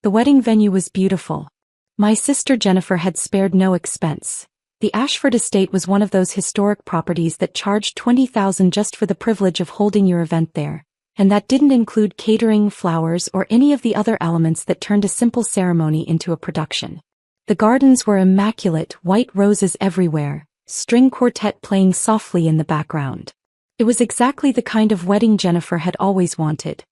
The wedding venue was beautiful. My sister Jennifer had spared no expense. The Ashford Estate was one of those historic properties that charged $20,000 just for the privilege of holding your event there, and that didn't include catering, flowers, or any of the other elements that turned a simple ceremony into a production. The gardens were immaculate, white roses everywhere, string quartet playing softly in the background. It was exactly the kind of wedding Jennifer had always wanted.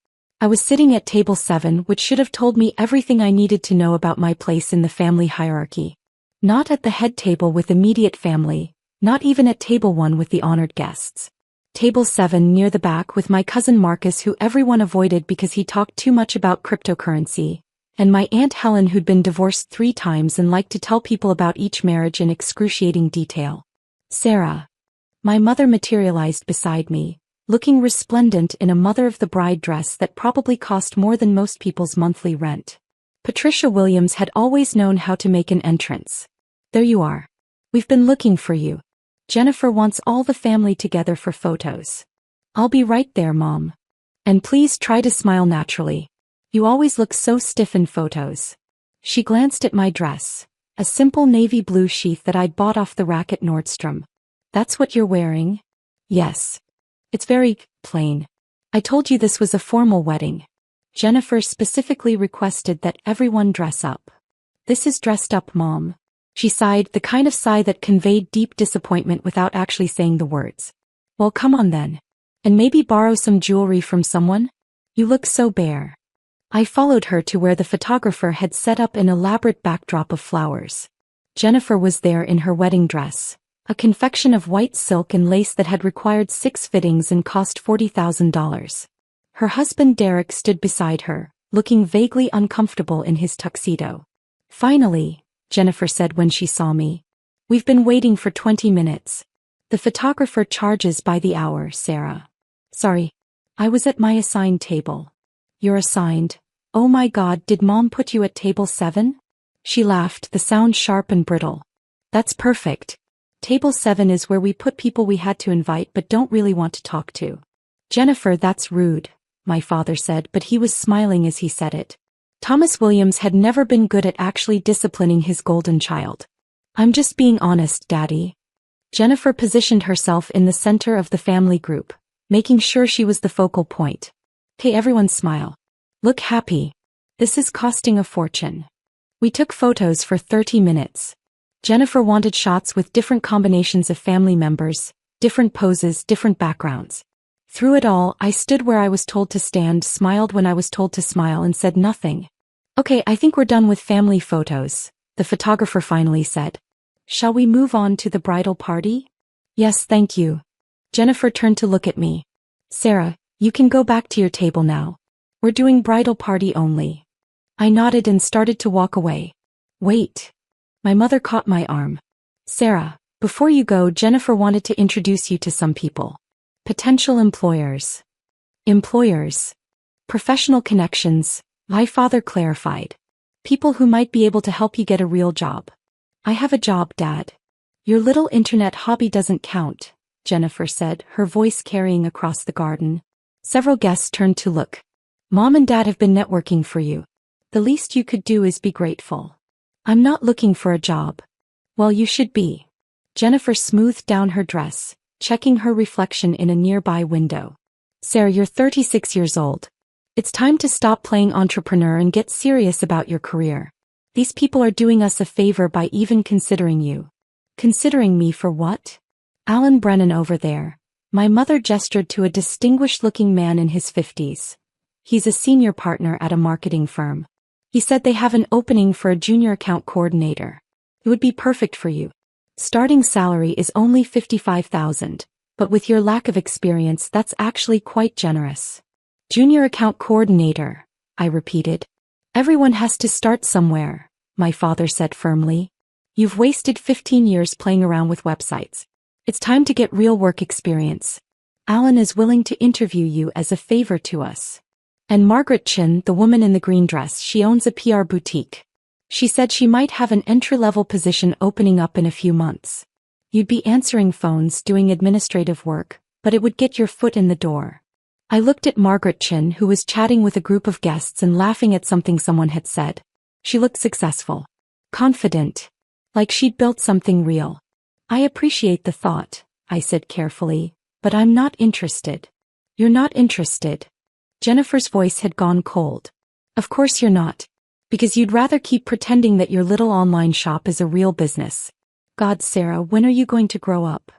I was sitting at table 7, which should have told me everything I needed to know about my place in the family hierarchy. Not at the head table with immediate family, not even at table 1 with the honored guests. Table 7 near the back with my cousin Marcus, who everyone avoided because he talked too much about cryptocurrency, and my Aunt Helen, who'd been divorced 3 times and liked to tell people about each marriage in excruciating detail. Sarah. My mother materialized beside me, looking resplendent in a mother-of-the-bride dress that probably cost more than most people's monthly rent. Patricia Williams had always known how to make an entrance. There you are. We've been looking for you. Jennifer wants all the family together for photos. I'll be right there, Mom. And please try to smile naturally. You always look so stiff in photos. She glanced at my dress, a simple navy blue sheath that I'd bought off the rack at Nordstrom. That's what you're wearing? Yes. It's very plain. I told you this was a formal wedding. Jennifer specifically requested that everyone dress up. This is dressed up, Mom. She sighed, the kind of sigh that conveyed deep disappointment without actually saying the words. Well, come on then. And maybe borrow some jewelry from someone? You look so bare. I followed her to where the photographer had set up an elaborate backdrop of flowers. Jennifer was there in her wedding dress, a confection of white silk and lace that had required 6 fittings and cost $40,000. Her husband Derek stood beside her, looking vaguely uncomfortable in his tuxedo. Finally, Jennifer said when she saw me. We've been waiting for 20 minutes. The photographer charges by the hour, Sarah. Sorry. I was at my assigned table. You're assigned? Oh my God, did Mom put you at table 7? She laughed, the sound sharp and brittle. That's perfect. Table 7 is where we put people we had to invite but don't really want to talk to. Jennifer, that's rude, my father said, but he was smiling as he said it. Thomas Williams had never been good at actually disciplining his golden child. I'm just being honest, Daddy. Jennifer positioned herself in the center of the family group, making sure she was the focal point. Hey, everyone smile. Look happy. This is costing a fortune. We took photos for 30 minutes. Jennifer wanted shots with different combinations of family members, different poses, different backgrounds. Through it all, I stood where I was told to stand, smiled when I was told to smile, and said nothing. Okay, I think we're done with family photos, the photographer finally said. Shall we move on to the bridal party? Yes, thank you. Jennifer turned to look at me. Sarah, you can go back to your table now. We're doing bridal party only. I nodded and started to walk away. Wait. My mother caught my arm. Sarah, before you go, Jennifer wanted to introduce you to some people. Potential employers. Employers. Professional connections, my father clarified. People who might be able to help you get a real job. I have a job, Dad. Your little internet hobby doesn't count, Jennifer said, her voice carrying across the garden. Several guests turned to look. Mom and Dad have been networking for you. The least you could do is be grateful. I'm not looking for a job. Well, you should be. Jennifer smoothed down her dress, checking her reflection in a nearby window. Sarah, you're 36 years old. It's time to stop playing entrepreneur and get serious about your career. These people are doing us a favor by even considering you. Considering me for what? Alan Brennan over there. My mother gestured to a distinguished-looking man in his 50s. He's a senior partner at a marketing firm. He said they have an opening for a junior account coordinator. It would be perfect for you. Starting salary is only $55,000, but with your lack of experience, that's actually quite generous. Junior account coordinator, I repeated. Everyone has to start somewhere, my father said firmly. You've wasted 15 years playing around with websites. It's time to get real work experience. Alan is willing to interview you as a favor to us. And Margaret Chin, the woman in the green dress, she owns a PR boutique. She said she might have an entry-level position opening up in a few months. You'd be answering phones, doing administrative work, but it would get your foot in the door. I looked at Margaret Chin, who was chatting with a group of guests and laughing at something someone had said. She looked successful. Confident. Like she'd built something real. I appreciate the thought, I said carefully, but I'm not interested. You're not interested. Jennifer's voice had gone cold. Of course you're not. Because you'd rather keep pretending that your little online shop is a real business. God, Sarah, when are you going to grow up?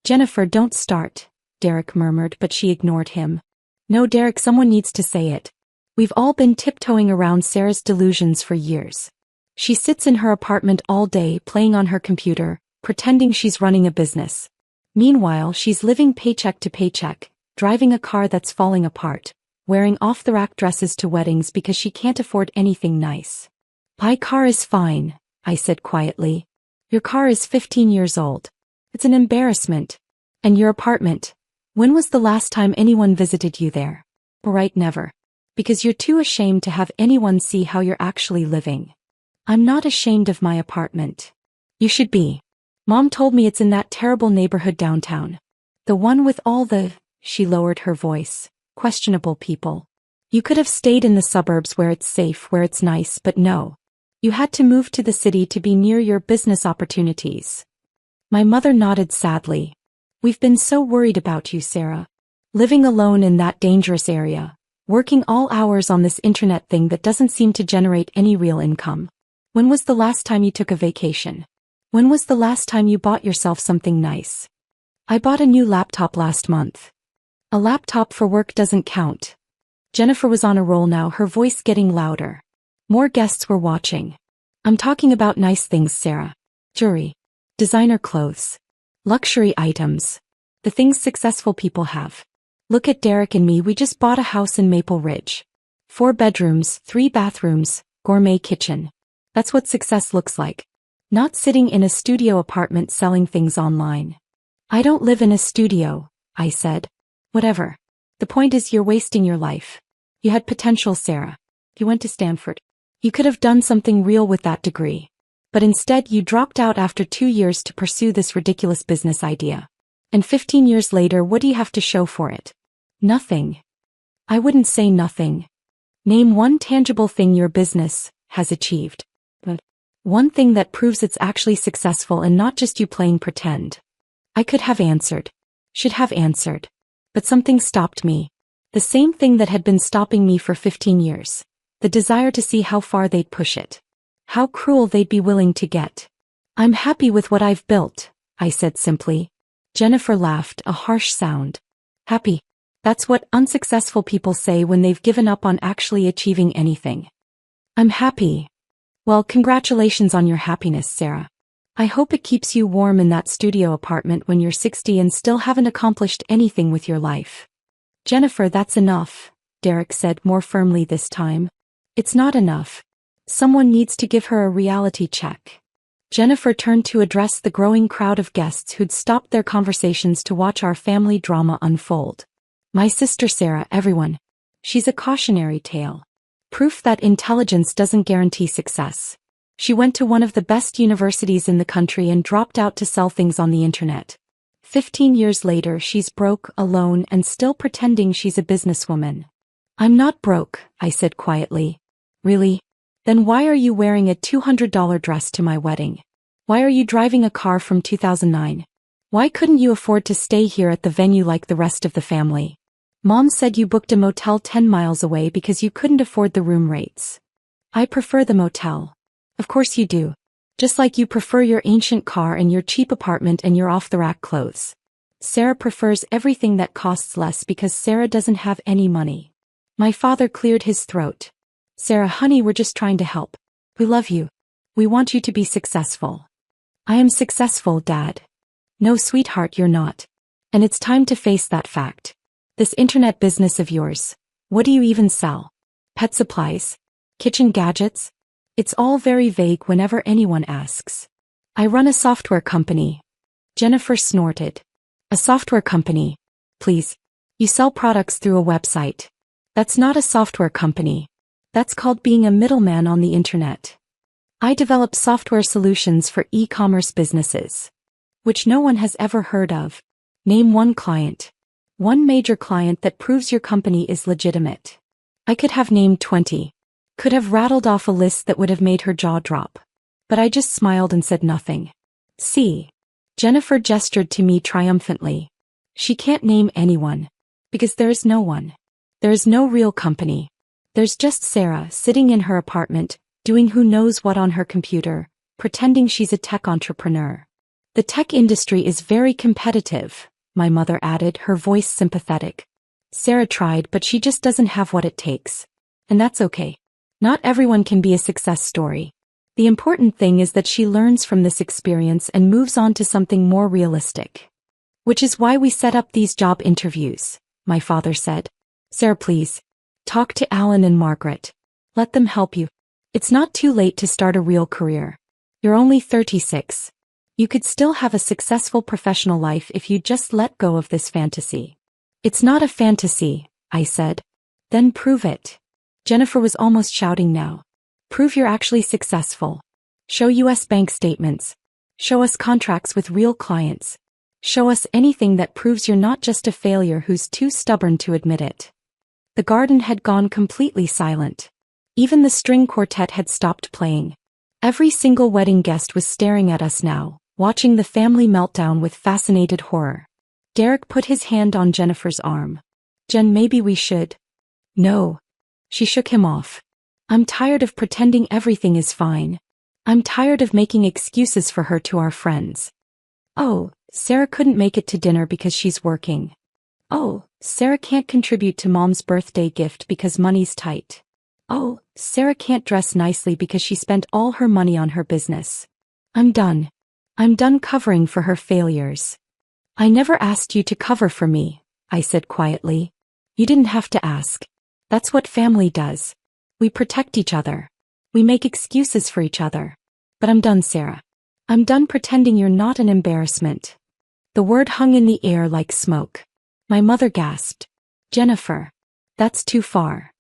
Jennifer, don't start, Derek murmured, but she ignored him. No, Derek, someone needs to say it. We've all been tiptoeing around Sarah's delusions for years. She sits in her apartment all day playing on her computer, pretending she's running a business. Meanwhile, she's living paycheck to paycheck, driving a car that's falling apart, wearing off-the-rack dresses to weddings because she can't afford anything nice. My car is fine, I said quietly. Your car is 15 years old. It's an embarrassment. And your apartment. When was the last time anyone visited you there? Right, never. Because you're too ashamed to have anyone see how you're actually living. I'm not ashamed of my apartment. You should be. Mom told me it's in that terrible neighborhood downtown. The one with all the, she lowered her voice, questionable people. You could have stayed in the suburbs where it's safe, where it's nice, but no. You had to move to the city to be near your business opportunities. My mother nodded sadly. We've been so worried about you, Sarah. Living alone in that dangerous area. Working all hours on this internet thing that doesn't seem to generate any real income. When was the last time you took a vacation? When was the last time you bought yourself something nice? I bought a new laptop last month. A laptop for work doesn't count. Jennifer was on a roll now, her voice getting louder. More guests were watching. I'm talking about nice things, Sarah. Jewelry. Designer clothes. Luxury items. The things successful people have. Look at Derek and me, we just bought a house in Maple Ridge. 4 bedrooms, 3 bathrooms, gourmet kitchen. That's what success looks like. Not sitting in a studio apartment selling things online. I don't live in a studio, I said. Whatever. The point is you're wasting your life. You had potential, Sarah. You went to Stanford. You could have done something real with that degree. But instead you dropped out after 2 years to pursue this ridiculous business idea. And 15 years later, what do you have to show for it? Nothing. I wouldn't say nothing. Name one tangible thing your business has achieved. But one thing that proves it's actually successful and not just you playing pretend. I could have answered. Should have answered. But something stopped me. The same thing that had been stopping me for 15 years. The desire to see how far they'd push it. How cruel they'd be willing to get. I'm happy with what I've built, I said simply. Jennifer laughed, a harsh sound. Happy. That's what unsuccessful people say when they've given up on actually achieving anything. I'm happy. Well, congratulations on your happiness, Sarah. I hope it keeps you warm in that studio apartment when you're 60 and still haven't accomplished anything with your life. Jennifer, that's enough, Derek said more firmly this time. It's not enough. Someone needs to give her a reality check. Jennifer turned to address the growing crowd of guests who'd stopped their conversations to watch our family drama unfold. My sister Sarah, everyone. She's a cautionary tale. Proof that intelligence doesn't guarantee success. She went to one of the best universities in the country and dropped out to sell things on the internet. 15 years later, she's broke, alone, and still pretending she's a businesswoman. I'm not broke, I said quietly. Really? Then why are you wearing a $200 dress to my wedding? Why are you driving a car from 2009? Why couldn't you afford to stay here at the venue like the rest of the family? Mom said you booked a motel 10 miles away because you couldn't afford the room rates. I prefer the motel. Of course you do. Just like you prefer your ancient car and your cheap apartment and your off-the-rack clothes. Sarah prefers everything that costs less because Sarah doesn't have any money. My father cleared his throat. Sarah, honey, we're just trying to help. We love you. We want you to be successful. I am successful, Dad. No, sweetheart, you're not. And it's time to face that fact. This internet business of yours. What do you even sell? Pet supplies? Kitchen gadgets? It's all very vague whenever anyone asks. I run a software company. Jennifer snorted. A software company. Please. You sell products through a website. That's not a software company. That's called being a middleman on the internet. I develop software solutions for e-commerce businesses. Which no one has ever heard of. Name one client. One major client that proves your company is legitimate. I could have named 20. Could have rattled off a list that would have made her jaw drop. But I just smiled and said nothing. See? Jennifer gestured to me triumphantly. She can't name anyone. Because there is no one. There is no real company. There's just Sarah sitting in her apartment, doing who knows what on her computer, pretending she's a tech entrepreneur. The tech industry is very competitive, my mother added, her voice sympathetic. Sarah tried, but she just doesn't have what it takes. And that's okay. Not everyone can be a success story. The important thing is that she learns from this experience and moves on to something more realistic. Which is why we set up these job interviews, my father said. Sarah, please. Talk to Alan and Margaret. Let them help you. It's not too late to start a real career. You're only 36. You could still have a successful professional life if you just let go of this fantasy. It's not a fantasy, I said. Then prove it. Jennifer was almost shouting now. Prove you're actually successful. Show US bank statements. Show us contracts with real clients. Show us anything that proves you're not just a failure who's too stubborn to admit it. The garden had gone completely silent. Even the string quartet had stopped playing. Every single wedding guest was staring at us now, watching the family meltdown with fascinated horror. Derek put his hand on Jennifer's arm. Jen, maybe we should. No. She shook him off. I'm tired of pretending everything is fine. I'm tired of making excuses for her to our friends. Oh, Sarah couldn't make it to dinner because she's working. Oh, Sarah can't contribute to Mom's birthday gift because money's tight. Oh, Sarah can't dress nicely because she spent all her money on her business. I'm done. I'm done covering for her failures. I never asked you to cover for me, I said quietly. You didn't have to ask. That's what family does. We protect each other. We make excuses for each other. But I'm done, Sarah. I'm done pretending you're not an embarrassment. The word hung in the air like smoke. My mother gasped. Jennifer. That's too far.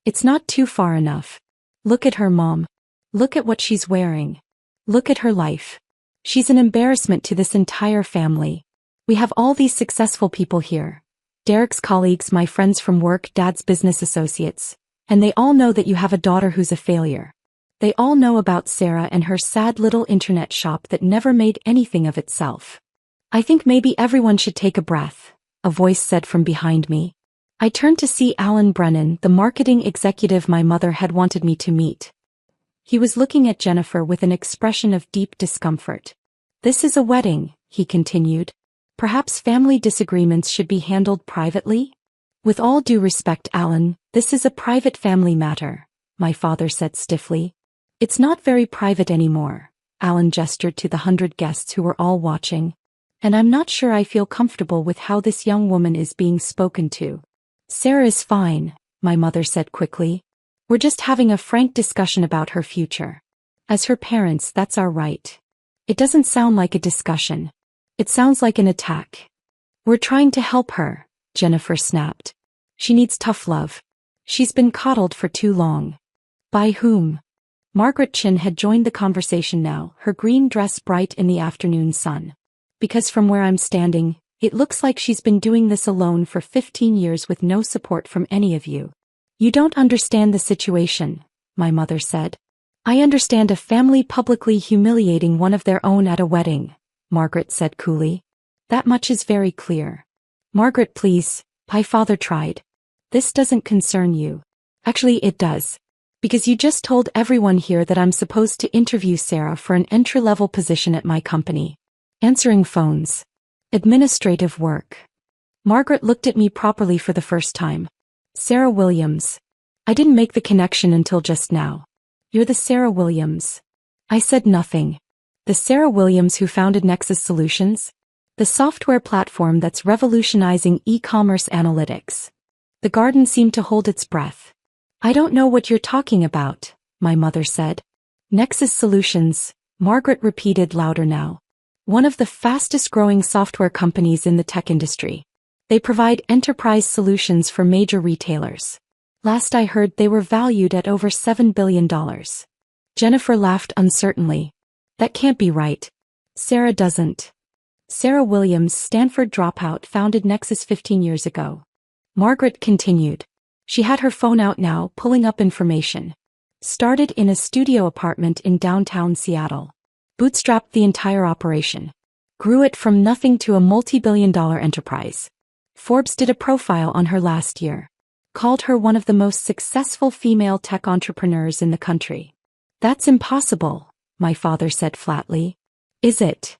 It's not too far enough. Look at her, Mom. Look at what she's wearing. Look at her life. She's an embarrassment to this entire family. We have all these successful people here. Derek's colleagues, my friends from work, Dad's business associates. And they all know that you have a daughter who's a failure. They all know about Sarah and her sad little internet shop that never made anything of itself. I think maybe everyone should take a breath, a voice said from behind me. I turned to see Alan Brennan, the marketing executive my mother had wanted me to meet. He was looking at Jennifer with an expression of deep discomfort. This is a wedding, he continued. Perhaps family disagreements should be handled privately? With all due respect, Alan, this is a private family matter, my father said stiffly. It's not very private anymore, Alan gestured to the 100 guests who were all watching. And I'm not sure I feel comfortable with how this young woman is being spoken to. Sarah is fine, my mother said quickly. We're just having a frank discussion about her future. As her parents, that's our right. It doesn't sound like a discussion. It sounds like an attack. We're trying to help her, Jennifer snapped. She needs tough love. She's been coddled for too long. By whom? Margaret Chin had joined the conversation now, her green dress bright in the afternoon sun. Because from where I'm standing, it looks like she's been doing this alone for 15 years with no support from any of you. You don't understand the situation, my mother said. I understand a family publicly humiliating one of their own at a wedding, Margaret said coolly. That much is very clear. Margaret, please, my father tried. This doesn't concern you. Actually, it does. Because you just told everyone here that I'm supposed to interview Sarah for an entry-level position at my company. Answering phones. Administrative work. Margaret looked at me properly for the first time. Sarah Williams. I didn't make the connection until just now. You're the Sarah Williams. I said nothing. The Sarah Williams who founded Nexus Solutions? The software platform that's revolutionizing e-commerce analytics. The garden seemed to hold its breath. I don't know what you're talking about, my mother said. Nexus Solutions, Margaret repeated louder now. One of the fastest growing software companies in the tech industry. They provide enterprise solutions for major retailers. Last I heard they were valued at over $7 billion. Jennifer laughed uncertainly. That can't be right. Sarah doesn't. Sarah Williams, Stanford dropout, founded Nexus 15 years ago. Margaret continued. She had her phone out now, pulling up information. Started in a studio apartment in downtown Seattle. Bootstrapped the entire operation. Grew it from nothing to a multi-billion-dollar enterprise. Forbes did a profile on her last year. Called her one of the most successful female tech entrepreneurs in the country. That's impossible, my father said flatly. Is it?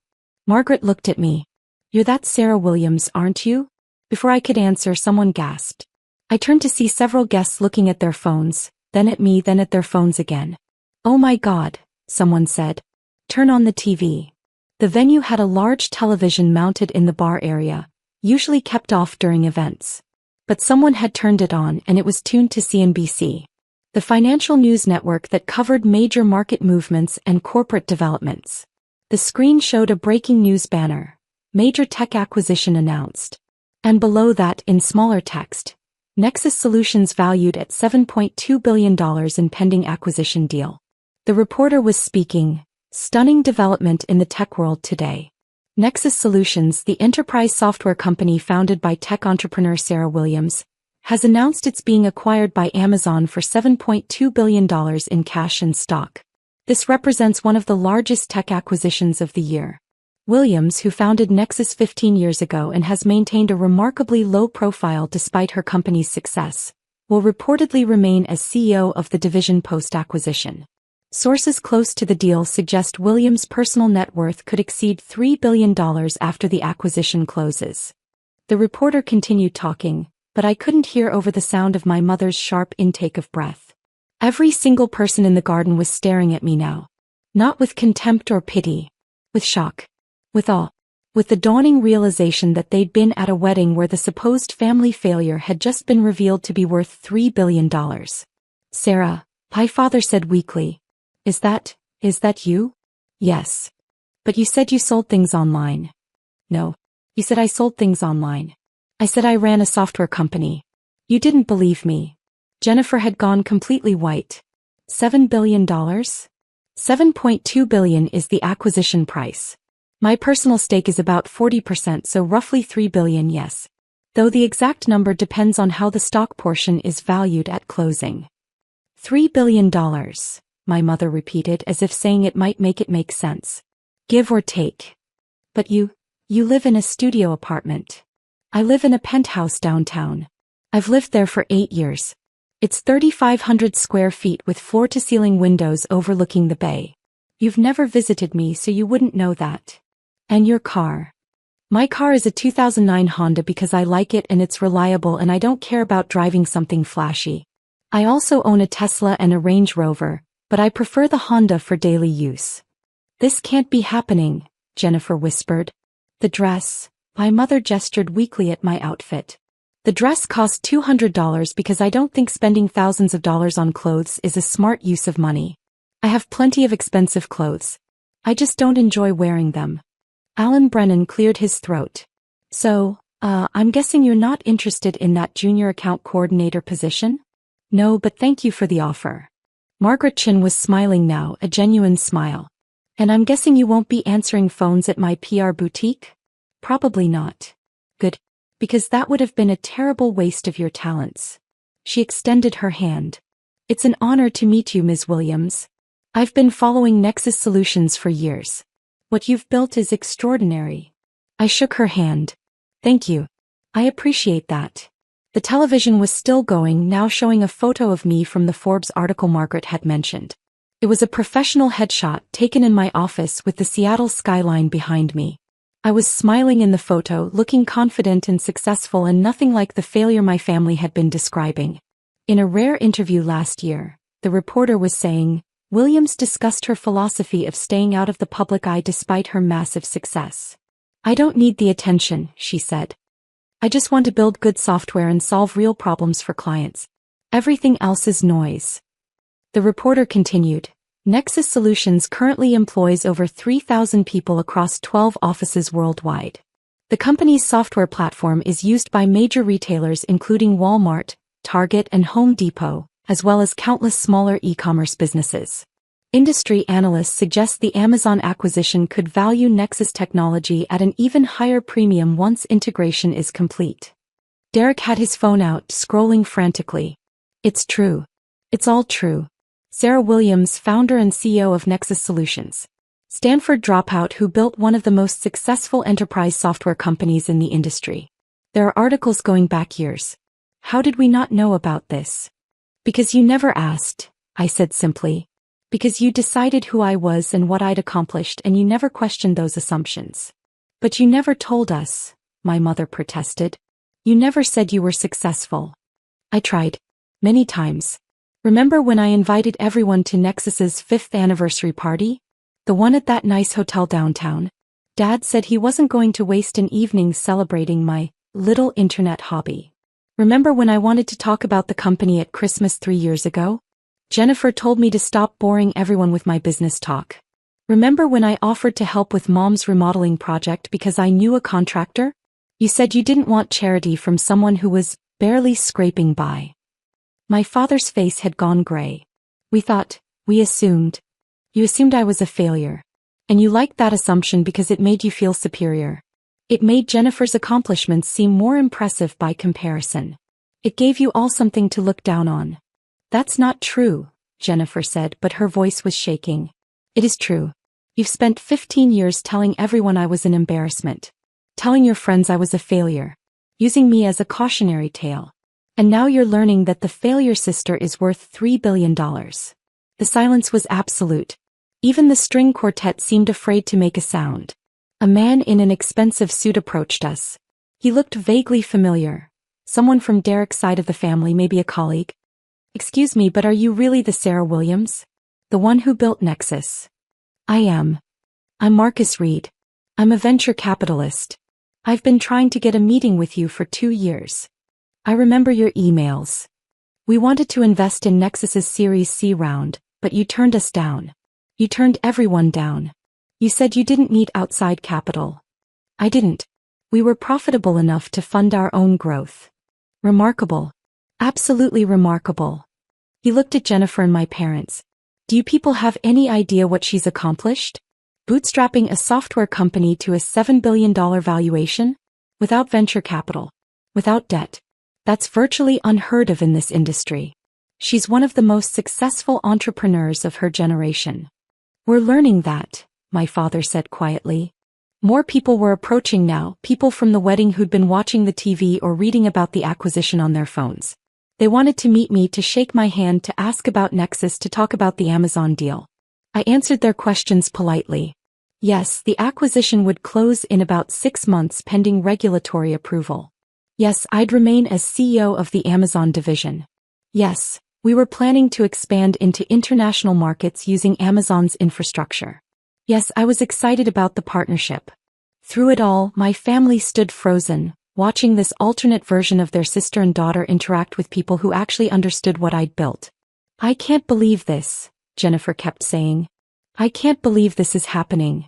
Margaret looked at me. You're that Sarah Williams, aren't you? Before I could answer, someone gasped. I turned to see several guests looking at their phones, then at me, then at their phones again. Oh my God, someone said. Turn on the TV. The venue had a large television mounted in the bar area, usually kept off during events. But someone had turned it on and it was tuned to CNBC, the financial news network that covered major market movements and corporate developments. The screen showed a breaking news banner, major tech acquisition announced. And below that, in smaller text, Nexus Solutions valued at $7.2 billion in pending acquisition deal. The reporter was speaking, stunning development in the tech world today. Nexus Solutions, the enterprise software company founded by tech entrepreneur Sarah Williams, has announced it's being acquired by Amazon for $7.2 billion in cash and stock. This represents one of the largest tech acquisitions of the year. Williams, who founded Nexus 15 years ago and has maintained a remarkably low profile despite her company's success, will reportedly remain as CEO of the division post-acquisition. Sources close to the deal suggest Williams' personal net worth could exceed $3 billion after the acquisition closes. The reporter continued talking, but I couldn't hear over the sound of my mother's sharp intake of breath. Every single person in the garden was staring at me now. Not with contempt or pity. With shock. With awe. With the dawning realization that they'd been at a wedding where the supposed family failure had just been revealed to be worth $3 billion. Sarah, my father said weakly. Is that you? Yes. But you said you sold things online. No. You said I sold things online. I said I ran a software company. You didn't believe me. Jennifer had gone completely white. $7 billion? $7.2 billion is the acquisition price. My personal stake is about 40%, so roughly $3 billion, yes. Though the exact number depends on how the stock portion is valued at closing. $3 billion, my mother repeated as if saying it might make sense. Give or take. But you live in a studio apartment. I live in a penthouse downtown. I've lived there for 8 years. It's 3,500 square feet with floor-to-ceiling windows overlooking the bay. You've never visited me, so you wouldn't know that. And your car. My car is a 2009 Honda because I like it and it's reliable and I don't care about driving something flashy. I also own a Tesla and a Range Rover, but I prefer the Honda for daily use. This can't be happening, Jennifer whispered. The dress. My mother gestured weakly at my outfit. The dress cost $200 because I don't think spending thousands of dollars on clothes is a smart use of money. I have plenty of expensive clothes. I just don't enjoy wearing them. Alan Brennan cleared his throat. So, I'm guessing you're not interested in that junior account coordinator position? No, but thank you for the offer. Margaret Chin was smiling now, a genuine smile. And I'm guessing you won't be answering phones at my PR boutique? Probably not. Good. Because that would have been a terrible waste of your talents. She extended her hand. It's an honor to meet you, Ms. Williams. I've been following Nexus Solutions for years. What you've built is extraordinary. I shook her hand. Thank you. I appreciate that. The television was still going, now showing a photo of me from the Forbes article Margaret had mentioned. It was a professional headshot taken in my office with the Seattle skyline behind me. I was smiling in the photo, looking confident and successful and nothing like the failure my family had been describing. In a rare interview last year, the reporter was saying, Williams discussed her philosophy of staying out of the public eye despite her massive success. I don't need the attention, she said. I just want to build good software and solve real problems for clients. Everything else is noise. The reporter continued. Nexus Solutions currently employs over 3,000 people across 12 offices worldwide. The company's software platform is used by major retailers including Walmart, Target and Home Depot, as well as countless smaller e-commerce businesses. Industry analysts suggest the Amazon acquisition could value Nexus technology at an even higher premium once integration is complete. Derek had his phone out, scrolling frantically. It's true. It's all true. Sarah Williams, founder and CEO of Nexus Solutions. Stanford dropout who built one of the most successful enterprise software companies in the industry. There are articles going back years. How did we not know about this? Because you never asked, I said simply. Because you decided who I was and what I'd accomplished and you never questioned those assumptions. But you never told us, my mother protested. You never said you were successful. I tried. Many times. Remember when I invited everyone to Nexus's 5th anniversary party? The one at that nice hotel downtown? Dad said he wasn't going to waste an evening celebrating my little internet hobby. Remember when I wanted to talk about the company at Christmas 3 years ago? Jennifer told me to stop boring everyone with my business talk. Remember when I offered to help with Mom's remodeling project because I knew a contractor? You said you didn't want charity from someone who was barely scraping by. My father's face had gone gray. We assumed. You assumed I was a failure. And you liked that assumption because it made you feel superior. It made Jennifer's accomplishments seem more impressive by comparison. It gave you all something to look down on. That's not true, Jennifer said, but her voice was shaking. It is true. You've spent 15 years telling everyone I was an embarrassment. Telling your friends I was a failure. Using me as a cautionary tale. And now you're learning that the failure sister is worth $3 billion. The silence was absolute. Even the string quartet seemed afraid to make a sound. A man in an expensive suit approached us. He looked vaguely familiar. Someone from Derek's side of the family, maybe a colleague. Excuse me, but are you really the Sarah Williams? The one who built Nexus? I am. I'm Marcus Reed. I'm a venture capitalist. I've been trying to get a meeting with you for 2 years. I remember your emails. We wanted to invest in Nexus's Series C round, but you turned us down. You turned everyone down. You said you didn't need outside capital. I didn't. We were profitable enough to fund our own growth. Remarkable. Absolutely remarkable. He looked at Jennifer and my parents. Do you people have any idea what she's accomplished? Bootstrapping a software company to a $7 billion valuation? Without venture capital. Without debt. That's virtually unheard of in this industry. She's one of the most successful entrepreneurs of her generation. We're learning that, my father said quietly. More people were approaching now, people from the wedding who'd been watching the TV or reading about the acquisition on their phones. They wanted to meet me, to shake my hand, to ask about Nexus, to talk about the Amazon deal. I answered their questions politely. Yes, the acquisition would close in about 6 months pending regulatory approval. Yes, I'd remain as CEO of the Amazon division. Yes, we were planning to expand into international markets using Amazon's infrastructure. Yes, I was excited about the partnership. Through it all, my family stood frozen, watching this alternate version of their sister and daughter interact with people who actually understood what I'd built. I can't believe this, Jennifer kept saying. I can't believe this is happening.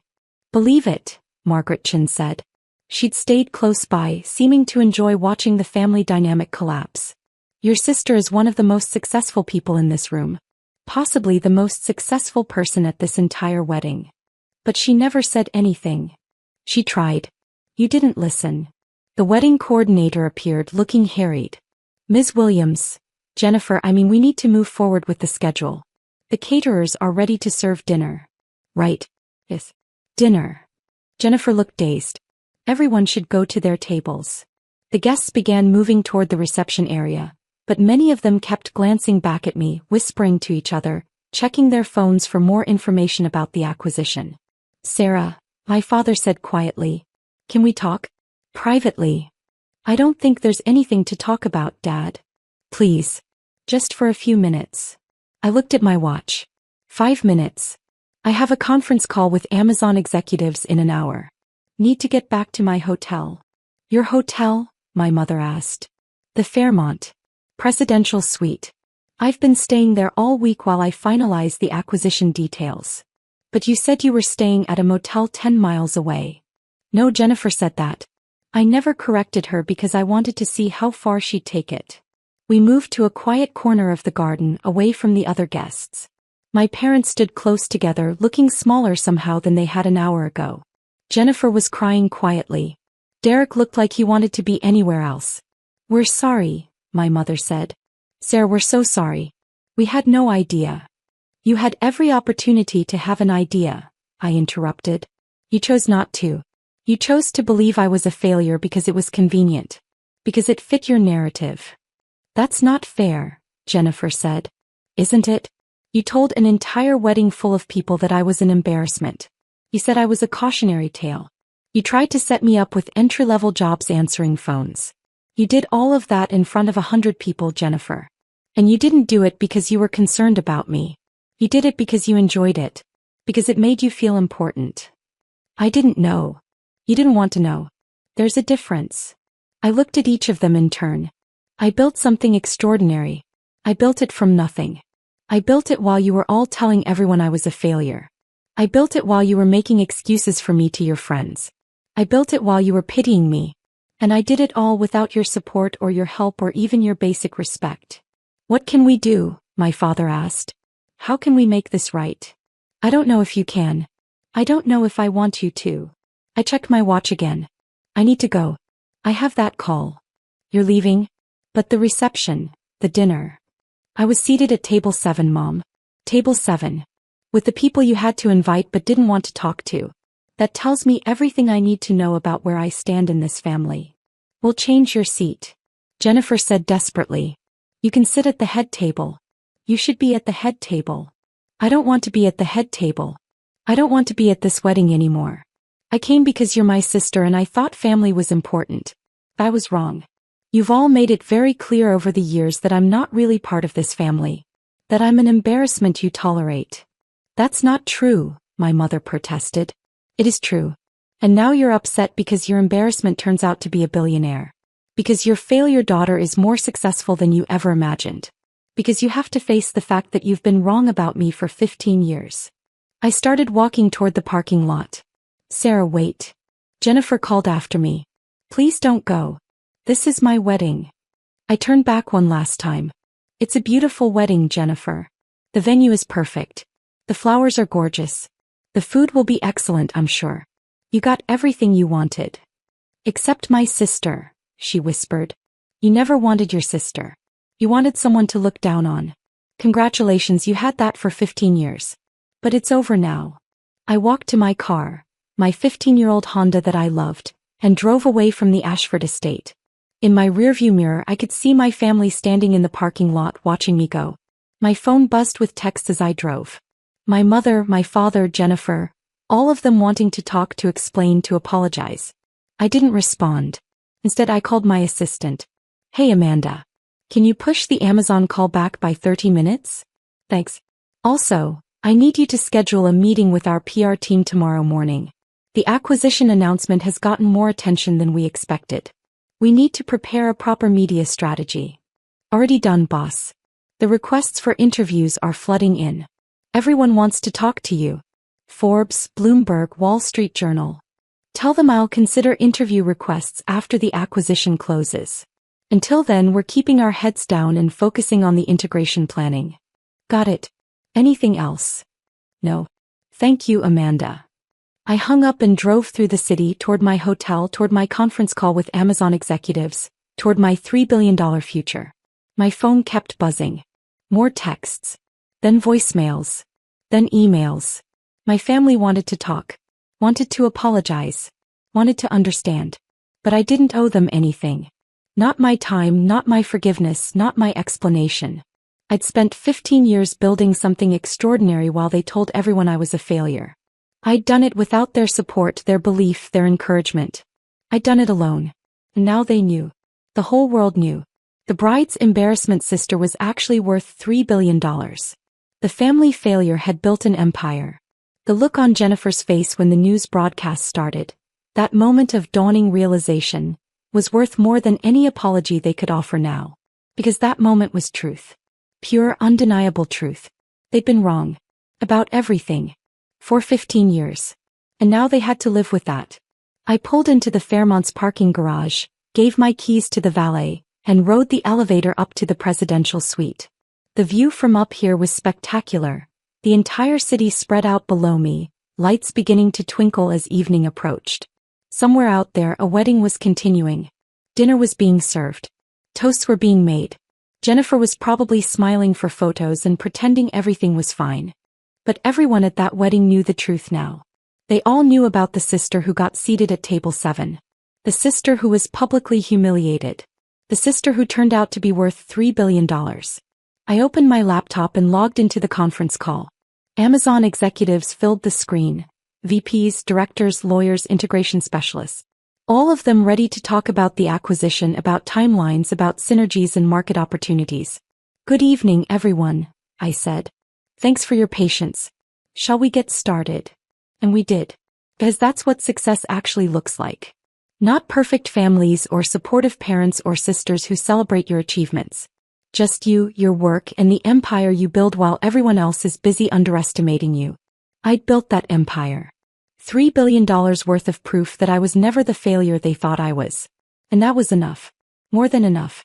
Believe it, Margaret Chin said. She'd stayed close by, seeming to enjoy watching the family dynamic collapse. Your sister is one of the most successful people in this room. Possibly the most successful person at this entire wedding. But she never said anything. She tried. You didn't listen. The wedding coordinator appeared, looking harried. Ms. Williams, Jennifer, we need to move forward with the schedule. The caterers are ready to serve dinner. Right. Yes. Dinner. Jennifer looked dazed. Everyone should go to their tables. The guests began moving toward the reception area, but many of them kept glancing back at me, whispering to each other, checking their phones for more information about the acquisition. Sarah, my father said quietly, can we talk? Privately. I don't think there's anything to talk about, Dad. Please. Just for a few minutes. I looked at my watch. 5 minutes. I have a conference call with Amazon executives in an hour. Need to get back to my hotel. Your hotel? My mother asked. The Fairmont. Presidential suite. I've been staying there all week while I finalize the acquisition details. But you said you were staying at a motel 10 miles away. No, Jennifer said that. I never corrected her because I wanted to see how far she'd take it. We moved to a quiet corner of the garden, away from the other guests. My parents stood close together, looking smaller somehow than they had an hour ago. Jennifer was crying quietly. Derek looked like he wanted to be anywhere else. "We're sorry," my mother said. "Sarah, we're so sorry. We had no idea." "You had every opportunity to have an idea," I interrupted. "You chose not to. You chose to believe I was a failure because it was convenient. Because it fit your narrative." "That's not fair," Jennifer said. "Isn't it? You told an entire wedding full of people that I was an embarrassment. You said I was a cautionary tale. You tried to set me up with entry-level jobs answering phones. You did all of that in front of 100 people, Jennifer. And you didn't do it because you were concerned about me. You did it because you enjoyed it. Because it made you feel important." "I didn't know." "You didn't want to know. There's a difference." I looked at each of them in turn. "I built something extraordinary. I built it from nothing. I built it while you were all telling everyone I was a failure. I built it while you were making excuses for me to your friends. I built it while you were pitying me. And I did it all without your support or your help or even your basic respect." "What can we do?" my father asked. "How can we make this right?" "I don't know if you can. I don't know if I want you to." I checked my watch again. "I need to go. I have that call." "You're leaving?" "But the reception, the dinner." "I was seated at table 7, Mom. Table 7. With the people you had to invite but didn't want to talk to. That tells me everything I need to know about where I stand in this family." "We'll change your seat," Jennifer said desperately. "You can sit at the head table. You should be at the head table." "I don't want to be at the head table. I don't want to be at this wedding anymore. I came because you're my sister and I thought family was important. I was wrong. You've all made it very clear over the years that I'm not really part of this family. That I'm an embarrassment you tolerate." "That's not true," my mother protested. "It is true. And now you're upset because your embarrassment turns out to be a billionaire. Because your failure daughter is more successful than you ever imagined. Because you have to face the fact that you've been wrong about me for 15 years. I started walking toward the parking lot. "Sarah, wait." Jennifer called after me. "Please don't go. This is my wedding." I turned back one last time. "It's a beautiful wedding, Jennifer. The venue is perfect. The flowers are gorgeous. The food will be excellent, I'm sure. You got everything you wanted." "Except my sister," she whispered. "You never wanted your sister. You wanted someone to look down on. Congratulations, you had that for 15 years. But it's over now." I walked to my car, my 15-year-old Honda that I loved, and drove away from the Ashford Estate. In my rearview mirror I could see my family standing in the parking lot watching me go. My phone buzzed with texts as I drove. My mother, my father, Jennifer, all of them wanting to talk, to explain, to apologize. I didn't respond. Instead I called my assistant. "Hey Amanda. Can you push the Amazon call back by 30 minutes? Thanks. Also, I need you to schedule a meeting with our PR team tomorrow morning. The acquisition announcement has gotten more attention than we expected. We need to prepare a proper media strategy." "Already done, boss. The requests for interviews are flooding in. Everyone wants to talk to you. Forbes, Bloomberg, Wall Street Journal. Tell them I'll consider interview requests after the acquisition closes. Until then, we're keeping our heads down and focusing on the integration planning." "Got it. Anything else?" "No. Thank you, Amanda." I hung up and drove through the city, toward my hotel, toward my conference call with Amazon executives, toward my $3 billion future. My phone kept buzzing. More texts. Then voicemails. Then emails. My family wanted to talk. Wanted to apologize. Wanted to understand. But I didn't owe them anything. Not my time, not my forgiveness, not my explanation. I'd spent 15 years building something extraordinary while they told everyone I was a failure. I'd done it without their support, their belief, their encouragement. I'd done it alone. And now they knew. The whole world knew. The bride's embarrassment sister was actually worth $3 billion. The family failure had built an empire. The look on Jennifer's face when the news broadcast started, that moment of dawning realization, was worth more than any apology they could offer now. Because that moment was truth. Pure, undeniable truth. They'd been wrong. About everything. For 15 years. And now they had to live with that. I pulled into the Fairmont's parking garage, gave my keys to the valet, and rode the elevator up to the presidential suite. The view from up here was spectacular. The entire city spread out below me, lights beginning to twinkle as evening approached. Somewhere out there a wedding was continuing. Dinner was being served. Toasts were being made. Jennifer was probably smiling for photos and pretending everything was fine. But everyone at that wedding knew the truth now. They all knew about the sister who got seated at table 7. The sister who was publicly humiliated. The sister who turned out to be worth $3 billion. I opened my laptop and logged into the conference call. Amazon executives filled the screen. VPs, directors, lawyers, integration specialists. All of them ready to talk about the acquisition, about timelines, about synergies and market opportunities. Good evening, everyone, I said. Thanks for your patience. Shall we get started? And we did. Because that's what success actually looks like. Not perfect families or supportive parents or sisters who celebrate your achievements. Just you, your work, and the empire you build while everyone else is busy underestimating you. I'd built that empire. $3 billion worth of proof that I was never the failure they thought I was. And that was enough. More than enough.